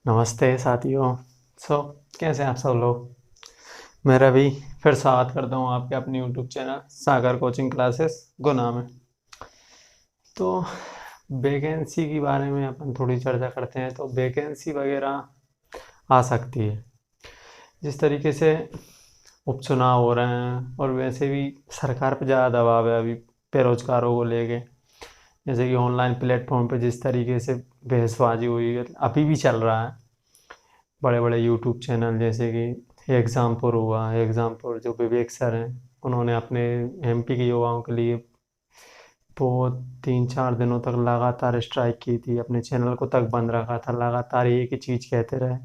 नमस्ते साथियों। सो कैसे हैं आप सब लोग। मैं रवि फिर स्वागत करता हूँ आपके अपने यूट्यूब चैनल सागर कोचिंग क्लासेस गुना में। तो वैकेंसी के बारे में अपन थोड़ी चर्चा करते हैं। तो वैकेंसी वगैरह आ सकती है जिस तरीके से उपचुनाव हो रहे हैं, और वैसे भी सरकार पर ज़्यादा दबाव है अभी बेरोजगारों को लेके। जैसे कि ऑनलाइन प्लेटफॉर्म पे जिस तरीके से बहसबाजी हुई है, अभी भी चल रहा है। बड़े बड़े यूट्यूब चैनल जैसे कि एग्ज़ामपुर हुआ, एग्ज़ामपुर जो विवेक सर हैं, उन्होंने अपने एमपी के युवाओं के लिए वो 3-4 दिनों तक लगातार स्ट्राइक की थी, अपने चैनल को तक बंद रखा था, लगातार एक ही चीज़ कहते रहे।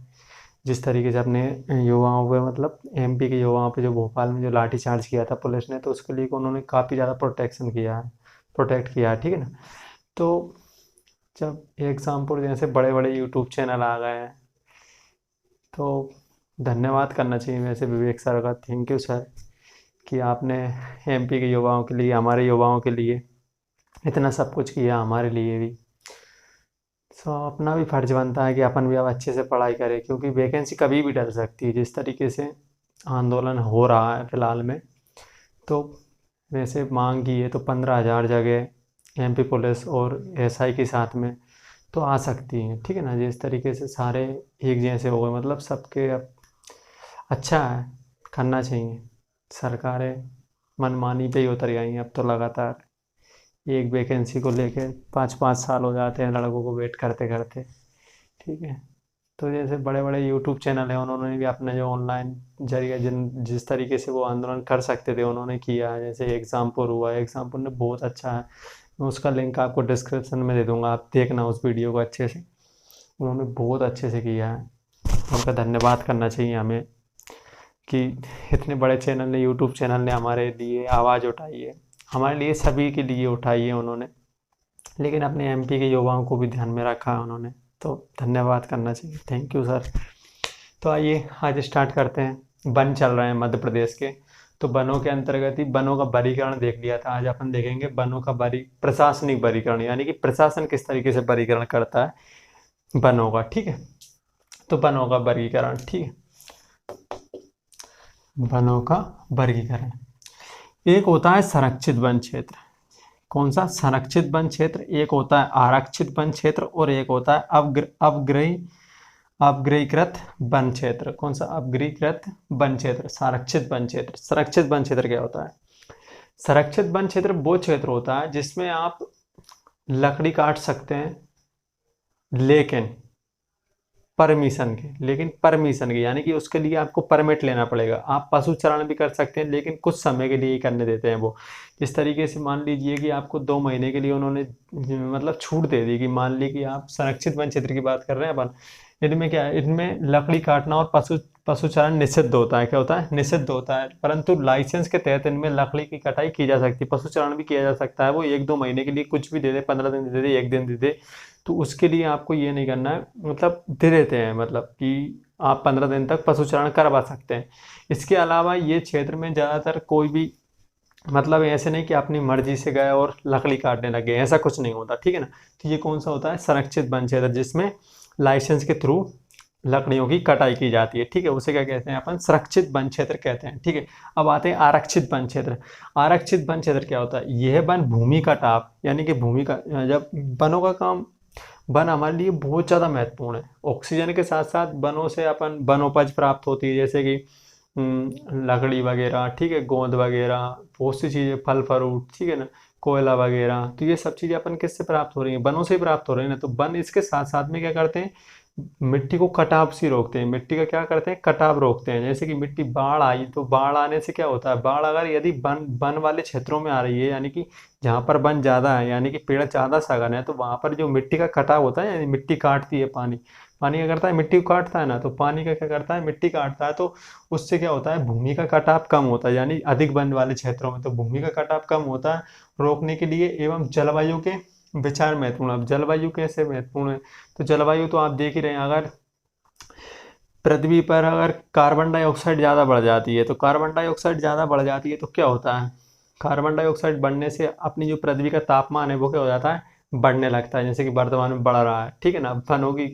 जिस तरीके से अपने युवाओं पे, मतलब एमपी के युवाओं पे जो भोपाल में जो लाठीचार्ज किया था पुलिस ने, तो उसके लिए उन्होंने काफ़ी ज़्यादा प्रोटेक्शन किया है, प्रोटेक्ट किया है, ठीक है ना। तो जब एग्ज़ामपुर जैसे बड़े बड़े यूट्यूब चैनल आ गए हैं, तो धन्यवाद करना चाहिए वैसे विवेक सर का। थैंक यू सर कि आपने एमपी के युवाओं के लिए, हमारे युवाओं के लिए इतना सब कुछ किया, हमारे लिए भी। सो अपना भी फर्ज बनता है कि अपन भी अब अच्छे से पढ़ाई करें, क्योंकि वैकेंसी कभी भी डल सकती है। जिस तरीके से आंदोलन हो रहा है फ़िलहाल में, तो वैसे मांग की है तो 15,000 जगह एमपी पुलिस और एसआई के साथ में तो आ सकती हैं, ठीक है ना। जिस तरीके से सारे एक जैसे हो गए, मतलब सबके अब अच्छा है, करना चाहिए। सरकारें मनमानी पे ही उतर गई हैं अब तो लगातार। एक वैकेंसी को लेके 5-5 साल हो जाते हैं लड़कों को वेट करते करते, ठीक है। तो जैसे बड़े बड़े यूट्यूब चैनल हैं, उन्होंने भी अपने जो ऑनलाइन जरिए जिस तरीके से वो आंदोलन कर सकते थे उन्होंने किया है। जैसे एग्ज़ामपुर हुआ, एग्ज़ामपुर ने बहुत अच्छा है। मैं उसका लिंक आपको डिस्क्रिप्शन में दे दूँगा, आप देखना उस वीडियो को अच्छे से। उन्होंने बहुत अच्छे से किया है, उनका धन्यवाद करना चाहिए हमें कि इतने बड़े चैनल ने, यूट्यूब चैनल ने हमारे लिए आवाज़ उठाई है, हमारे लिए, सभी के लिए उठाई है उन्होंने। लेकिन अपने एमपी के युवाओं को भी ध्यान में रखा है उन्होंने, तो धन्यवाद करना चाहिए। Thank you sir. तो आइए आज स्टार्ट करते हैं। वन चल रहे हैं मध्य प्रदेश के, तो वनों के अंतर्गत ही वनों का वर्गीकरण देख लिया था। आज अपन देखेंगे वनों का प्रशासनिक वर्गीकरण, यानी कि प्रशासन किस तरीके से वर्गीकरण करता है वनों का, ठीक है। तो वनों का वर्गीकरण, ठीक है, वनों का वर्गीकरण। एक होता है संरक्षित वन क्षेत्र। कौन सा? संरक्षित वन क्षेत्र। एक होता है आरक्षित वन क्षेत्र, और एक होता है अपग्रहीकृत वन क्षेत्र। कौन सा? अपग्रहीकृत वन क्षेत्र, संरक्षित वन क्षेत्र। संरक्षित वन क्षेत्र क्या होता है? संरक्षित वन क्षेत्र वो क्षेत्र होता है जिसमें आप लकड़ी काट सकते हैं, लेकिन परमिशन के, यानी कि उसके लिए आपको परमिट लेना पड़ेगा। आप पशु चारण भी कर सकते हैं, लेकिन कुछ समय के लिए ही करने देते हैं वो। इस तरीके से मान लीजिए कि आपको 2 महीने के लिए उन्होंने मतलब छूट दे दी, कि मान ली कि आप संरक्षित वन क्षेत्र की बात कर रहे हैं अपन। इनमें क्या है, इनमें लकड़ी काटना और पशु चारण निषिद्ध होता है। क्या होता है? निषिद्ध होता है। परंतु लाइसेंस के तहत इनमें लकड़ी की कटाई की जा सकती है, पशु चारण भी किया जा सकता है। वो 1-2 महीने के लिए कुछ भी दे दे, 15 दिन दे दे, 1 दिन दे दे, तो उसके लिए आपको ये नहीं करना है, मतलब दे देते हैं, मतलब कि आप 15 दिन तक पशुचारण करवा सकते हैं। इसके अलावा ये क्षेत्र में ज़्यादातर कोई भी, मतलब ऐसे नहीं कि अपनी मर्जी से गए और लकड़ी काटने लगे, ऐसा कुछ नहीं होता, ठीक है ना। तो ये कौन सा होता है? संरक्षित वन क्षेत्र, जिसमें लाइसेंस के थ्रू लकड़ियों की कटाई की जाती है, ठीक है। उसे क्या कहते हैं? अपन संरक्षित वन क्षेत्र कहते हैं, ठीक है। अब आते हैं आरक्षित वन क्षेत्र। आरक्षित वन क्षेत्र क्या होता है? यह वन भूमि कटाव, यानी कि भूमि का, जब वनों का काम, वन हमारे लिए बहुत ज़्यादा महत्वपूर्ण है। ऑक्सीजन के साथ साथ वनों से अपन वनोपज प्राप्त होती है, जैसे कि लकड़ी वगैरह, ठीक है, गोंद वगैरह, बहुत सी चीज़ें, फल फ्रूट, ठीक है ना, कोयला वगैरह। तो ये सब चीज़ें अपन किससे प्राप्त हो रही हैं? वनों से ही प्राप्त हो रही है ना। तो वन इसके साथ साथ में क्या करते हैं? मिट्टी को कटाव से रोकते हैं। मिट्टी का क्या करते हैं? कटाव रोकते हैं। जैसे कि मिट्टी, बाढ़ आई, तो बाढ़ आने से क्या होता है? बाढ़ अगर यदि वन वन वाले क्षेत्रों में आ रही है, यानी कि जहाँ पर वन ज़्यादा है, यानी कि पेड़ ज़्यादा सघन है, तो वहाँ पर जो मिट्टी का कटाव होता है, यानी मिट्टी काटती है, पानी पानी क्या करता है? मिट्टी को काटता है ना। तो पानी का क्या करता है? मिट्टी काटता है। तो उससे क्या होता है? भूमि का कटाव कम होता है, यानी अधिक वन वाले क्षेत्रों में तो भूमि का कटाव कम होता है रोकने के लिए। एवं जलवायु के विचार महत्वपूर्ण। अब जलवायु कैसे महत्वपूर्ण है? तो जलवायु तो आप देख ही रहे हैं, अगर पृथ्वी पर अगर कार्बन डाइऑक्साइड ज़्यादा बढ़ जाती है, तो कार्बन डाइऑक्साइड ज़्यादा बढ़ जाती है तो क्या होता है? कार्बन डाइऑक्साइड बढ़ने से अपनी जो पृथ्वी का तापमान है वो क्या हो जाता है? बढ़ने लगता है, जैसे कि वर्तमान में बढ़ रहा है, ठीक है ना। वनों की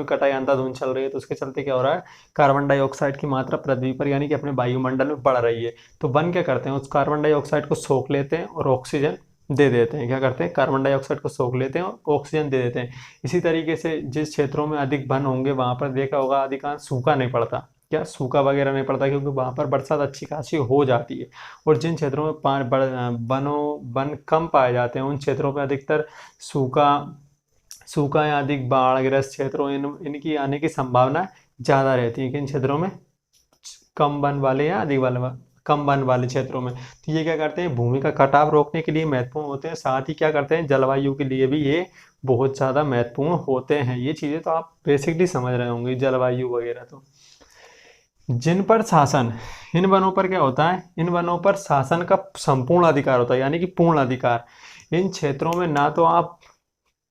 कटाई अंधाधुंध चल रही है, तो उसके चलते क्या हो रहा है, कार्बन डाइऑक्साइड की मात्रा पृथ्वी पर यानी कि अपने वायुमंडल में बढ़ रही है। तो वन क्या करते हैं, उस कार्बन डाइऑक्साइड को सोख लेते हैं और ऑक्सीजन दे देते हैं। क्या करते हैं, कार्बन डाइऑक्साइड को सोख लेते हैं और ऑक्सीजन दे देते हैं। इसी तरीके से जिस क्षेत्रों में अधिक वन होंगे वहां पर देखा होगा अधिकांश सूखा नहीं पड़ता, क्या सूखा वगैरह नहीं पड़ता, क्योंकि वहां पर बरसात अच्छी खासी हो जाती है। और जिन क्षेत्रों में वन कम पाए जाते हैं उन क्षेत्रों में अधिकतर सूखा सूखा या अधिक बाढ़ग्रस्त क्षेत्रों इनकी आने की संभावना ज़्यादा रहती है। किन क्षेत्रों में, कम वन वाले या अधिक कम वन वाले क्षेत्रों में। तो ये क्या करते हैं, भूमि का कटाव रोकने के लिए महत्वपूर्ण होते हैं, साथ ही क्या करते हैं, जलवायु के लिए भी ये बहुत ज़्यादा महत्वपूर्ण होते हैं। ये चीज़ें तो आप बेसिकली समझ रहे होंगे, जलवायु वगैरह। तो जिन पर शासन, इन वनों पर क्या होता है, इन वनों पर शासन का संपूर्ण अधिकार होता है, यानी कि पूर्ण अधिकार। इन क्षेत्रों में ना तो आप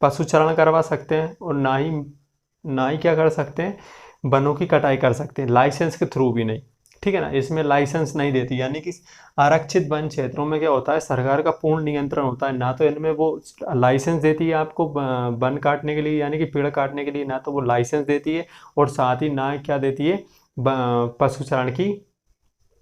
पशुचारण करवा सकते हैं और ना ही क्या कर सकते हैं, वनों की कटाई कर सकते हैं, लाइसेंस के थ्रू भी नहीं, ठीक है ना। इसमें लाइसेंस नहीं देती, यानी कि आरक्षित वन क्षेत्रों में क्या होता है, सरकार का पूर्ण नियंत्रण होता है। ना तो इनमें वो लाइसेंस देती है आपको वन काटने के लिए, यानी कि पेड़ काटने के लिए, ना तो वो लाइसेंस देती है, और साथ ही ना क्या देती है,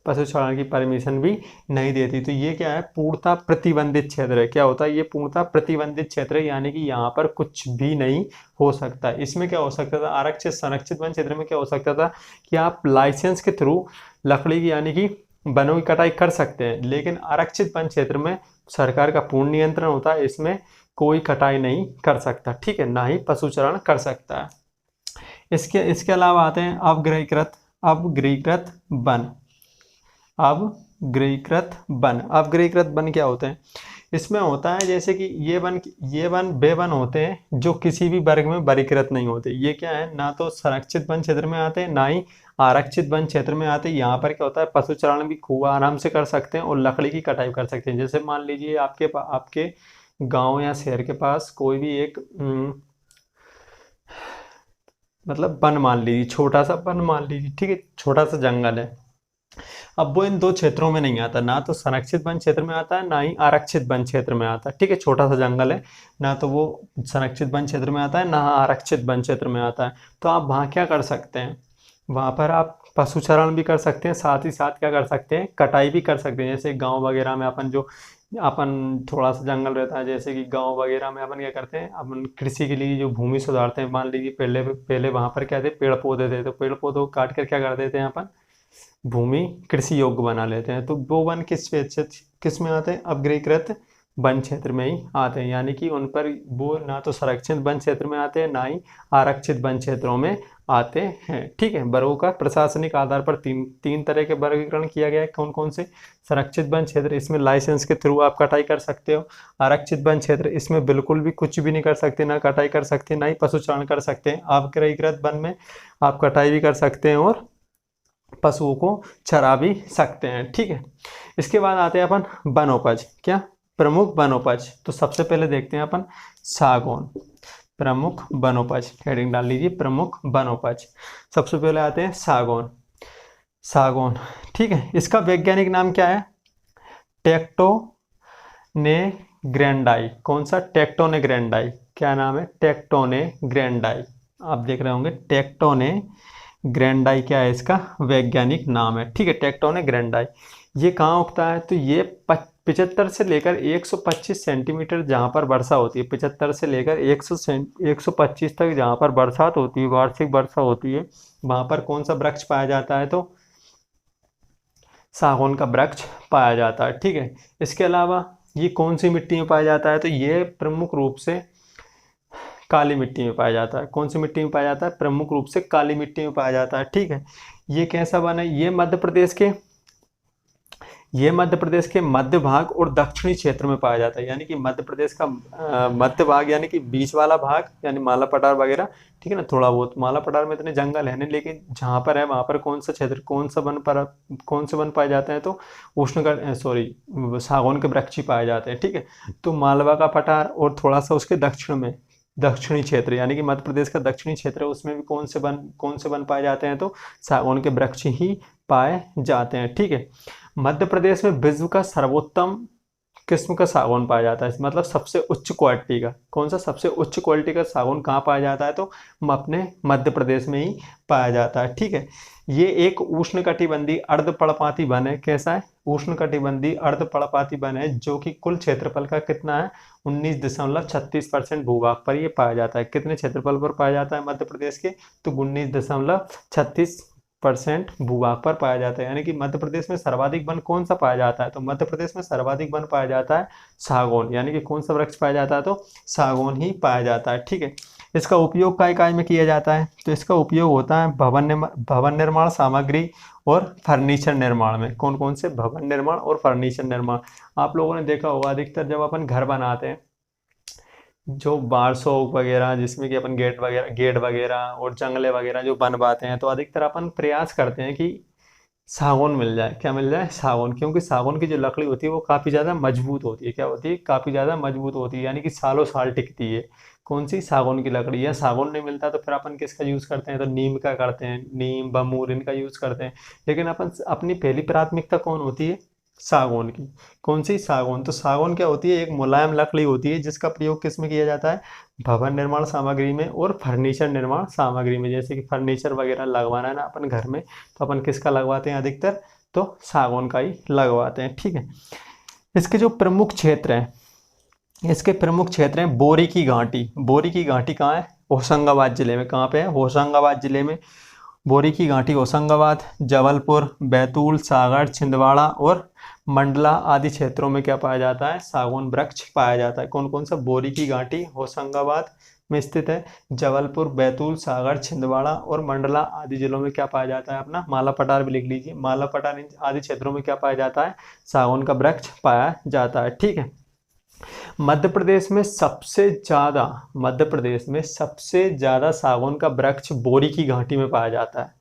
पशुचारण की परमिशन भी नहीं देती। तो ये क्या है, पूर्णतः प्रतिबंधित क्षेत्र है। क्या होता है, ये पूर्णतः प्रतिबंधित क्षेत्र है, यानी कि यहाँ पर कुछ भी नहीं हो सकता। इसमें क्या हो सकता था, आरक्षित संरक्षित वन क्षेत्र में क्या हो सकता था कि आप लाइसेंस के थ्रू लकड़ी की यानी कि वनों की कटाई कर सकते हैं, लेकिन आरक्षित वन क्षेत्र में सरकार का पूर्ण नियंत्रण होता है, इसमें कोई कटाई नहीं कर सकता, ठीक है, ना ही पशुचारण कर सकता है। इसके इसके अलावा आते हैं अपग्रहीकृत वन। अपग्रहीकृत वन क्या होते हैं, इसमें होता है जैसे कि ये वन वे वन होते हैं जो किसी भी वर्ग में वर्गीकृत नहीं होते। ये क्या है, ना तो संरक्षित वन क्षेत्र में आते हैं, ना ही आरक्षित वन क्षेत्र में आते हैं। यहाँ पर क्या होता है, पशुचारण भी खूब आराम से कर सकते हैं और लकड़ी की कटाई कर सकते हैं। जैसे मान लीजिए आपके गांव या शहर के पास कोई भी एक मतलब वन मान लीजिए, छोटा सा वन मान लीजिए, ठीक है, छोटा सा जंगल है। अब वो इन दो क्षेत्रों में नहीं आता, ना तो संरक्षित वन क्षेत्र में आता है, ना ही आरक्षित वन क्षेत्र में आता है, ठीक है, छोटा सा जंगल है, ना तो वो संरक्षित वन क्षेत्र में आता है, ना आरक्षित वन क्षेत्र में आता है। तो आप वहाँ क्या कर सकते हैं, वहाँ पर आप पशुचारण भी कर सकते हैं, साथ ही साथ क्या कर सकते हैं, कटाई भी कर सकते हैं। जैसे गाँव वगैरह में अपन थोड़ा सा जंगल रहता है, जैसे कि गांव वगैरह में अपन क्या करते हैं, अपन कृषि के लिए जो भूमि सुधारते हैं, मान लीजिए पहले पहले वहां पर क्या थे, पेड़ पौधे थे, तो पेड़ पौधों को काट कर क्या कर देते हैं अपन, भूमि कृषि योग्य बना लेते हैं। तो वो वन किस में आते हैं, अपग्रहीकृत वन क्षेत्र में ही आते हैं, यानी कि उन पर वो ना तो संरक्षित वन क्षेत्र में आते हैं, ना ही आरक्षित वन क्षेत्रों में आते हैं, ठीक है। वर्गों का प्रशासनिक आधार पर तीन तरह के वर्गीकरण किया गया है। कौन कौन से, संरक्षित वन क्षेत्र, इसमें लाइसेंस के थ्रू आप कटाई कर सकते हो। आरक्षित वन क्षेत्र, इसमें बिल्कुल भी कुछ भी नहीं कर सकते, ना कटाई कर सकते, ना ही पशुचारण कर सकते हैं। अपग्रहीकृत वन में आप कटाई भी कर सकते हैं और पशुओं को चरा भी सकते हैं, ठीक है। इसके बाद आते हैं अपन वनोपज, क्या, प्रमुख वनोपज। तो सबसे पहले देखते हैं अपन सागौन, प्रमुख वनोपज, हेडिंग डाल लीजिए प्रमुख वनोपज। सबसे पहले आते हैं सागौन, ठीक है। इसका वैज्ञानिक नाम क्या है, टेक्टोनेग्रैंडाई। कौन सा, टेक्टोनेग्रैंडाई, क्या नाम है, टेक्टोनेग्रैंडाई। आप देख रहे होंगे टेक्टोनेग्रैंडाई क्या है, इसका वैज्ञानिक नाम है, ठीक है, टेक्टोनेग्रैंडाई। ये कहाँ उगता है, तो ये 75 से लेकर 125 सेंटीमीटर जहाँ पर वर्षा होती है, 75 से लेकर 125 तक जहाँ पर बरसात होती है, वार्षिक वर्षा होती है, वहाँ पर कौन सा वृक्ष पाया जाता है, तो सागौन का वृक्ष पाया जाता है, ठीक है। इसके अलावा ये कौन सी मिट्टी में पाया जाता है, तो ये प्रमुख रूप से काली मिट्टी में पाया जाता है। कौन सी मिट्टी में पाया जाता है, प्रमुख रूप से काली मिट्टी में पाया जाता है, ठीक है। ये कैसा वन है, ये मध्य प्रदेश के मध्य भाग और दक्षिणी क्षेत्र में पाया जाता है, यानी कि मध्य प्रदेश का मध्य भाग, यानी कि बीच वाला भाग, यानी माला पठार वगैरह, ठीक है ना। थोड़ा बहुत माला पठार में इतने जंगल है नहीं, लेकिन जहाँ पर है वहाँ पर कौन सा क्षेत्र, कौन से वन पाए जाते हैं, तो सागौन के वृक्ष ही पाए जाते हैं, ठीक है। तो मालवा का पठार और थोड़ा सा उसके दक्षिण में दक्षिणी क्षेत्र, यानी कि मध्य प्रदेश का दक्षिणी क्षेत्र है, उसमें भी कौन से वन पाए जाते हैं, तो सागौन के वृक्ष ही पाए जाते हैं, ठीक है। मध्य प्रदेश में विश्व का सर्वोत्तम किस्म का सागौन पाया जाता है, मतलब सबसे उच्च क्वालिटी का। कौन सा सबसे उच्च क्वालिटी का सागौन कहाँ पाया जाता है? तो अपने मध्य प्रदेश में ही पाया जाता है। ठीक है, ये एक उष्णकटिबंधीय अर्धपर्णपाती वन है। कैसा है? उष्णकटिबंधीय अर्धपर्णपाती वन है, जो कि कुल क्षेत्रफल का कितना है? 19.36% भूभाग पर ये पाया जाता है। कितने क्षेत्रफल पर पाया जाता है मध्य प्रदेश के? तो 19.36% भूभाग पर पाया जाता है। यानी कि मध्य प्रदेश में सर्वाधिक वन कौन सा पाया जाता है? तो मध्य प्रदेश में सर्वाधिक वन पाया जाता है सागौन। यानी कि कौन सा वृक्ष पाया जाता है? तो सागौन ही पाया जाता है। ठीक है, इसका उपयोग काय काय में किया जाता है? तो इसका उपयोग होता है भवन निर्माण सामग्री और फर्नीचर निर्माण में। कौन कौन से? भवन निर्माण और फर्नीचर निर्माण। आप लोगों ने देखा होगा अधिकतर जब अपन घर बनाते हैं, जो बार शौक वगैरह, जिसमें कि अपन गेट वगैरह और जंगले वगैरह जो बनवाते हैं, तो अधिकतर अपन प्रयास करते हैं कि सागौन मिल जाए। क्या मिल जाए? सागौन। क्योंकि सागौन की जो लकड़ी होती है वो काफ़ी ज़्यादा मजबूत होती है। क्या होती है? काफ़ी ज़्यादा मजबूत होती है, यानी कि सालों साल टिकती है। कौन सी? सागौन की लकड़ी। या सागौन नहीं मिलता तो फिर अपन किसका यूज़ करते हैं? तो नीम का करते हैं, नीम बमूर इनका यूज़ करते हैं। लेकिन अपन अपनी पहली प्राथमिकता कौन होती है? सागौन की। कौन सी? सागौन। तो सागौन क्या होती है? एक मुलायम लकड़ी होती है, जिसका प्रयोग किस में किया जाता है? भवन निर्माण सामग्री में और फर्नीचर निर्माण सामग्री में। जैसे कि फर्नीचर वगैरह लगवाना है ना अपन घर में, तो अपन किसका लगवाते हैं अधिकतर? तो सागौन का ही लगवाते हैं। ठीक है, इसके जो प्रमुख क्षेत्र हैं, इसके प्रमुख क्षेत्र हैं बोरी की घाटी। बोरी की घाटी कहाँ है? होशंगाबाद जिले में। कहाँ पे है? होशंगाबाद जिले में बोरी की घाटी। होशंगाबाद, जबलपुर, बैतूल, सागर, छिंदवाड़ा और मंडला आदि क्षेत्रों में क्या पाया जाता है? सागौन वृक्ष पाया जाता है। कौन कौन सा? बोरी की घाटी होशंगाबाद में स्थित है, जबलपुर, बैतूल, सागर, छिंदवाड़ा और मंडला आदि जिलों में क्या पाया जाता है? अपना माला पटार भी लिख लीजिए। माला पटार आदि क्षेत्रों में क्या पाया जाता है? सागौन का वृक्ष पाया जाता है। ठीक है, मध्य प्रदेश में सबसे ज्यादा सागौन का वृक्ष बोरी की घाटी में पाया जाता है।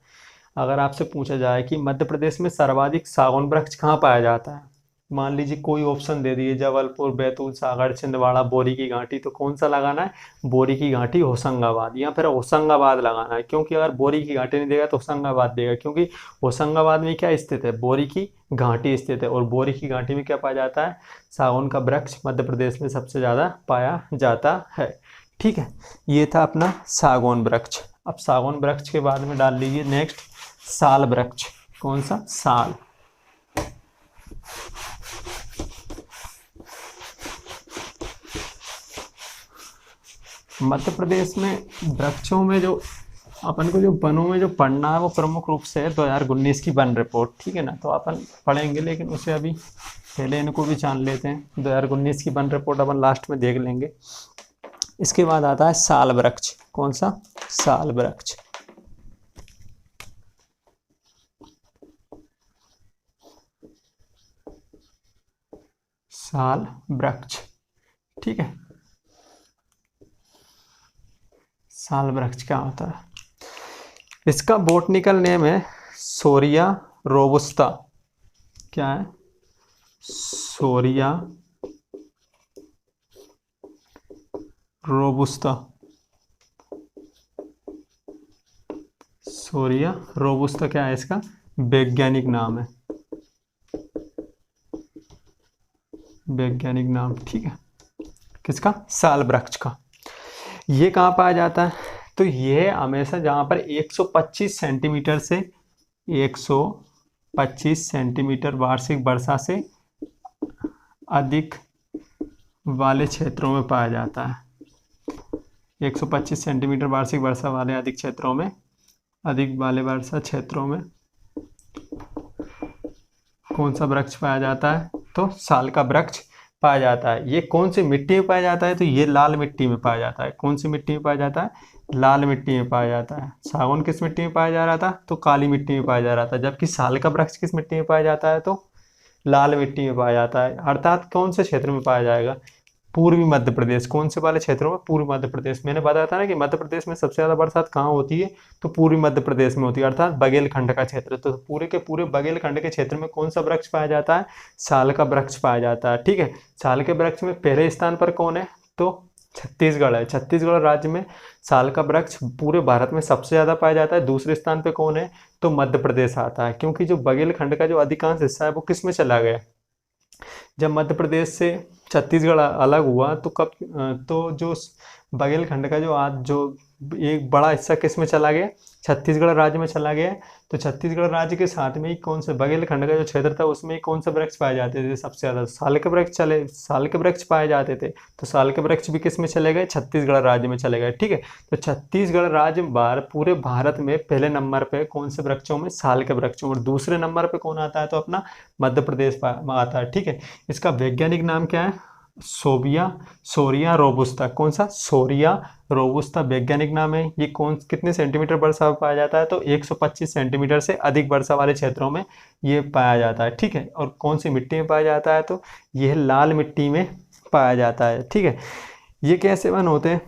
अगर आपसे पूछा जाए कि मध्य प्रदेश में सर्वाधिक सागौन वृक्ष कहाँ पाया जाता है, मान लीजिए कोई ऑप्शन दे दिए, जबलपुर, बैतूल, सागर, छिंदवाड़ा, बोरी की घाटी, तो कौन सा लगाना है? बोरी की घाटी होशंगाबाद, या फिर होशंगाबाद लगाना है। क्योंकि अगर बोरी की घाटी नहीं देगा तो होशंगाबाद देगा, क्योंकि होशंगाबाद में क्या स्थित है? बोरी की घाटी स्थित है। और बोरी की घाटी में क्या पाया जाता है? सागौन का वृक्ष मध्य प्रदेश में सबसे ज़्यादा पाया जाता है। ठीक है, ये था अपना सागौन वृक्ष। अब सागौन वृक्ष के बाद में डाल लीजिए नेक्स्ट साल वृक्ष। कौन सा? साल। मध्य प्रदेश में वृक्षों में जो अपन को जो वनों में जो पढ़ना है वो प्रमुख रूप से है 2019 की वन रिपोर्ट। ठीक है ना, तो अपन पढ़ेंगे, लेकिन उसे अभी पहले इनको भी जान लेते हैं। 2019 की वन रिपोर्ट अपन लास्ट में देख लेंगे। इसके बाद आता है साल वृक्ष। कौन सा? साल वृक्ष। साल वृक्ष। ठीक है, साल वृक्ष क्या होता है? इसका बॉटनिकल नेम है सोरिया रोबुस्ता। क्या है? सोरिया रोबुस्ता। सोरिया रोबुस्ता क्या है इसका वैज्ञानिक नाम है? वैज्ञानिक नाम। ठीक है, किसका? साल वृक्ष का। ये कहाँ पाया जाता है? तो ये हमेशा जहाँ पर 125 सेंटीमीटर से 125 सेंटीमीटर वार्षिक वर्षा से अधिक वाले क्षेत्रों में पाया जाता है। 125 सेंटीमीटर वार्षिक वर्षा वाले अधिक क्षेत्रों में, अधिक वाले वर्षा क्षेत्रों में कौन सा वृक्ष पाया जाता है? तो साल का वृक्ष पाया जाता है। ये कौन सी मिट्टी में पाया जाता है? तो ये लाल मिट्टी में पाया जाता है। कौन सी मिट्टी में पाया जाता है? लाल मिट्टी में पाया जाता है। सागौन किस मिट्टी में पाया जा रहा था? तो काली मिट्टी में पाया जा रहा था। जबकि साल का वृक्ष किस मिट्टी में पाया जाता है? तो लाल मिट्टी में पाया जाता है। अर्थात कौन से क्षेत्र में पाया जाएगा? पूर्वी मध्य प्रदेश। कौन से वाले क्षेत्रों में? पूर्वी मध्य प्रदेश। मैंने बताया था ना कि मध्य प्रदेश में सबसे ज़्यादा बरसात कहाँ होती है? तो पूर्वी मध्य प्रदेश में होती है, अर्थात बघेलखंड का क्षेत्र। तो पूरे के पूरे बघेलखंड के क्षेत्र में कौन सा वृक्ष पाया जाता है? साल का वृक्ष पाया जाता है। ठीक है, साल के वृक्ष में पहले स्थान पर कौन है? तो छत्तीसगढ़ है। छत्तीसगढ़ राज्य में साल का वृक्ष पूरे भारत में सबसे ज़्यादा पाया जाता है। दूसरे स्थान पे कौन है? तो मध्य प्रदेश आता है, क्योंकि जो बघेलखंड का जो अधिकांश हिस्सा है वो किस में चला गया? जब मध्य प्रदेश से छत्तीसगढ़ अलग हुआ तो कब तो जो बघेलखंड का जो आज जो एक बड़ा हिस्सा किस में चला गया, छत्तीसगढ़ राज्य में चला गया। तो छत्तीसगढ़ राज्य के साथ में ही कौन से बघेलखंड का जो क्षेत्र था उसमें ही कौन सा वृक्ष पाए जाते थे सबसे ज़्यादा, साल के वृक्ष पाए जाते थे। तो साल के वृक्ष भी किस में चले गए, छत्तीसगढ़ राज्य में चले गए। ठीक है, तो छत्तीसगढ़ राज्य पूरे भारत में पहले नंबर पे कौन से वृक्षों में, साल के वृक्षों, और दूसरे नंबर पे कौन आता है, तो अपना मध्य प्रदेश आता है। ठीक है, इसका वैज्ञानिक नाम क्या है, सोरिया रोबुस्ता। कौन सा, सोरिया रोबुस्ता वैज्ञानिक नाम है। ये कितने सेंटीमीटर वर्षा पाया जाता है, तो 125 सेंटीमीटर से अधिक वर्षा वाले क्षेत्रों में ये पाया जाता है। ठीक है, और कौन सी मिट्टी में पाया जाता है, तो यह लाल मिट्टी में पाया जाता है। ठीक है, ये कैसे वन होते हैं,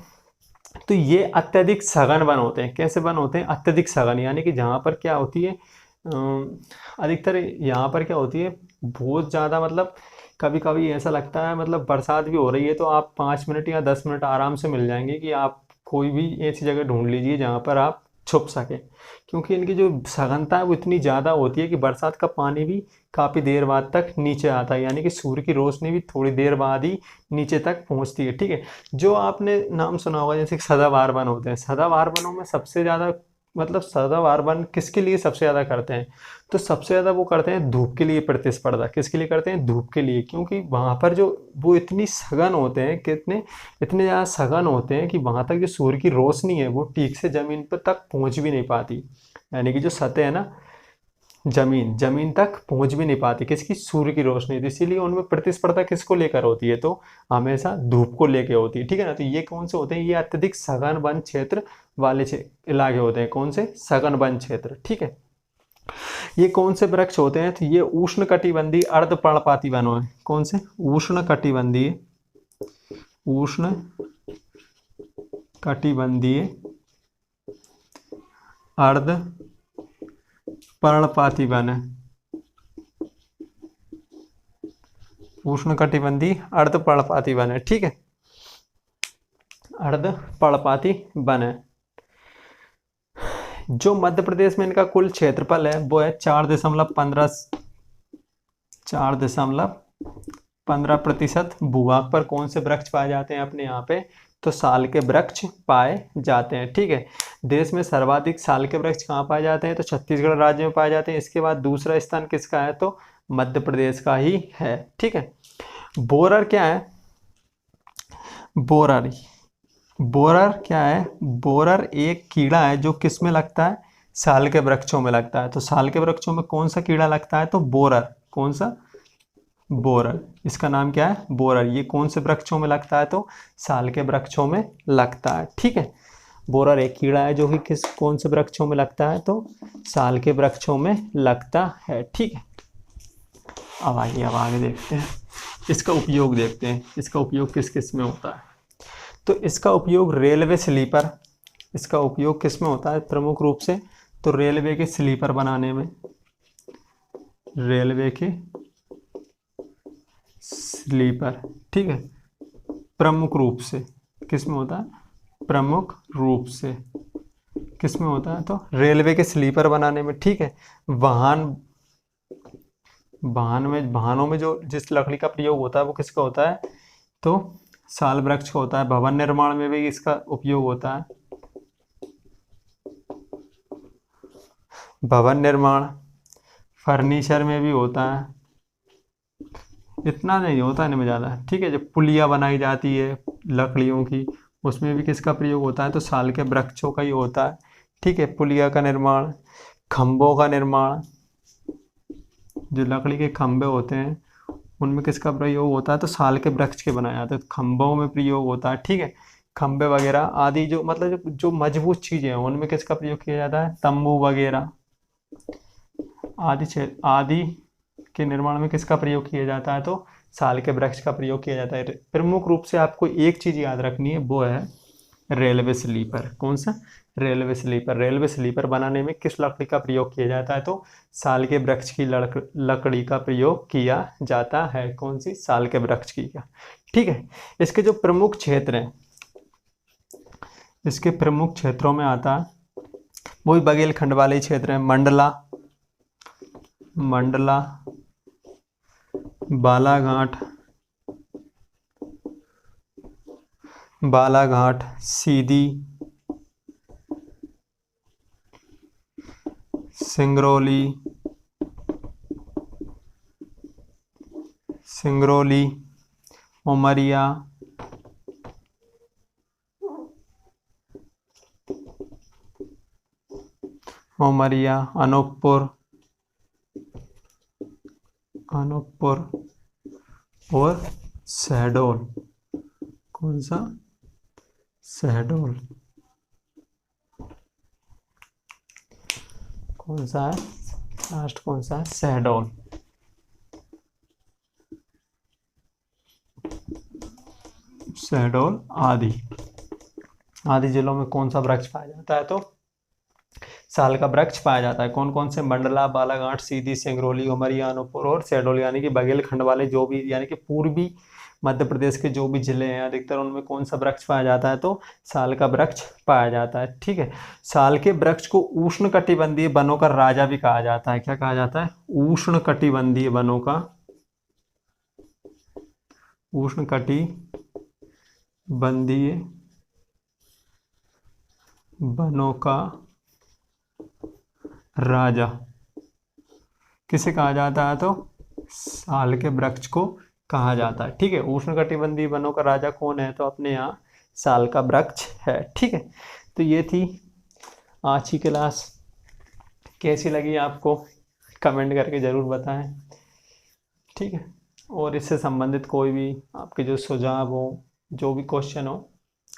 तो ये अत्यधिक सघन वन होते हैं। कैसे वन होते हैं, अत्यधिक सघन, यानी कि जहाँ पर क्या होती है, अधिकतर यहाँ पर क्या होती है, बहुत ज़्यादा, मतलब कभी कभी ऐसा लगता है मतलब बरसात भी हो रही है तो आप 5 मिनट या 10 मिनट आराम से मिल जाएंगे कि आप कोई भी ऐसी जगह ढूंढ लीजिए जहाँ पर आप छुप सके, क्योंकि इनकी जो सघनता है वो इतनी ज़्यादा होती है कि बरसात का पानी भी काफ़ी देर बाद तक नीचे आता है, यानी कि सूर्य की रोशनी भी थोड़ी देर बाद ही नीचे तक पहुँचती है। ठीक है, जो आपने नाम सुना होगा जैसे सदाबहार वन होते हैं, सदाबहार वनों में सबसे ज़्यादा, मतलब सदाबहार वन किसके लिए सबसे ज़्यादा करते हैं, तो सबसे ज़्यादा वो करते हैं धूप के लिए प्रतिस्पर्धा। किसके लिए करते हैं, धूप के लिए, क्योंकि वहाँ पर जो वो इतनी सघन होते हैं, कितने इतने ज़्यादा सघन होते हैं कि वहाँ तक जो सूर्य की रोशनी है वो ठीक से ज़मीन पर तक पहुँच भी नहीं पाती, यानी कि जो सतह है ना, जमीन तक पहुँच भी नहीं पाती, किसकी, सूर्य की रोशनी। तो इसीलिए उनमें प्रतिस्पर्धा किसको लेकर होती है, तो हमेशा धूप को लेकर होती है। ठीक है ना, तो ये कौन से होते हैं, ये अत्यधिक सघन वन क्षेत्र वाले इलाके होते हैं। कौन से, सघन वन क्षेत्र। ठीक है, ये कौन से वृक्ष होते हैं, तो ये उष्णकटिबंधीय अर्धपर्णपाती वन है। कौन से, उष्णकटिबंधीय अर्धपर्णपाती वन है। उष्णकटिबंधीय अर्धपर्णपाती वन है। ठीक है, अर्धपर्णपाती वन है। जो मध्य प्रदेश में इनका कुल क्षेत्रफल है वो है 4.15% भूभाग पर कौन से वृक्ष पाए जाते हैं अपने यहाँ पे, तो साल के वृक्ष पाए जाते हैं। ठीक है, देश में सर्वाधिक साल के वृक्ष कहाँ पाए जाते हैं, तो छत्तीसगढ़ राज्य में पाए जाते हैं। इसके बाद दूसरा स्थान किसका है, तो मध्य प्रदेश का ही है। ठीक है, बोरर क्या है, बोरर क्या है, बोरर एक कीड़ा है जो किस में लगता है, साल के वृक्षों में लगता है। तो साल के वृक्षों में कौन सा कीड़ा लगता है, तो बोरर। कौन सा, बोरर, इसका नाम क्या है, बोरर। ये कौन से वृक्षों में लगता है, तो साल के वृक्षों में लगता है। ठीक है, बोरर एक कीड़ा है जो कि कौन से वृक्षों में लगता है, तो साल के वृक्षों में लगता है। ठीक है, अब आगे देखते हैं, इसका उपयोग देखते हैं, इसका उपयोग किस किस में होता है। तो इसका उपयोग रेलवे स्लीपर, इसका उपयोग किस में होता है प्रमुख रूप से, तो रेलवे के स्लीपर बनाने में, रेलवे के स्लीपर। ठीक है, प्रमुख रूप से किस में होता है, प्रमुख रूप से किस में होता है, तो रेलवे के स्लीपर बनाने में। ठीक है, वाहनों में जो जिस लकड़ी का प्रयोग होता है वो किसका होता है, तो साल वृक्ष का होता है। भवन निर्माण में भी इसका उपयोग होता है, भवन निर्माण, फर्नीचर में भी होता है, इतना नहीं होता है, इनमें ज़्यादा। ठीक है, जब पुलियाँ बनाई जाती है लकड़ियों की, उसमें भी किसका प्रयोग होता है, तो साल के वृक्षों का ही होता है। ठीक है, पुलिया का निर्माण, खंभों का निर्माण, जो लकड़ी के खंभे होते हैं उनमें किसका प्रयोग होता है, तो साल के वृक्ष के बनाए जाते हैं, खंभों में प्रयोग होता है। ठीक है, खंभे वगैरह आदि जो मतलब जो मजबूत चीज़ें हैं उनमें किसका प्रयोग किया जाता है, तंबू वगैरह आदि के निर्माण में किसका प्रयोग किया जाता है, तो साल के वृक्ष का प्रयोग किया जाता है। प्रमुख रूप से आपको एक चीज़ याद रखनी है, वो है रेलवे स्लीपर। कौन सा, रेलवे स्लीपर। रेलवे स्लीपर बनाने में किस लकड़ी का प्रयोग किया जाता है, तो साल के वृक्ष की लकड़ी का प्रयोग किया जाता है। कौन सी, साल के वृक्ष की का। ठीक है, इसके जो प्रमुख क्षेत्र हैं, इसके प्रमुख क्षेत्रों में आता है वही बघेलखंड वाले क्षेत्र हैं, मंडला, बालाघाट, बालाघाट, सीधी, सिंगरौली, सिंगरौली, उमरिया, उमरिया, अनूपपुर, अनूपपुर और शहडोल। कौन सा? शहडोल। कौन सा है लास्ट? कौन सा है? शहडोल। शहडोल आदि। आदि जिलों में कौन सा वृक्ष पाया जाता है? तो साल का वृक्ष पाया जाता है। कौन कौन से? मंडला, बालाघाट, सीधी, सिंगरौली, उमरिया, अनूपपुर और शहडोल, यानी कि बघेलखंड वाले जो भी, यानी कि पूर्वी मध्य प्रदेश के जो भी जिले हैं अधिकतर उनमें कौन सा वृक्ष पाया जाता है? तो साल का वृक्ष पाया जाता है। ठीक है। साल के वृक्ष को उष्णकटिबंधीय वनों का राजा भी कहा जाता है। क्या कहा जाता है? उष्णकटिबंधीय वनों का, उष्णकटिबंधीय वनों का राजा किसे कहा जाता है? तो साल के वृक्ष को कहा जाता है। ठीक है। उष्णकटिबंधीय वनों का राजा कौन है? तो अपने यहाँ साल का वृक्ष है। ठीक है। तो ये थी आज की क्लास। कैसी लगी आपको? कमेंट करके ज़रूर बताएं। ठीक है। और इससे संबंधित कोई भी आपके जो सुझाव हो, जो भी क्वेश्चन हो,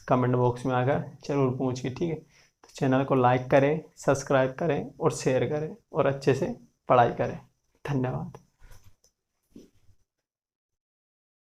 कमेंट बॉक्स में आकर जरूर पूछिए। ठीक है। तो चैनल को लाइक करें, सब्सक्राइब करें और शेयर करें और अच्छे से पढ़ाई करें। धन्यवाद।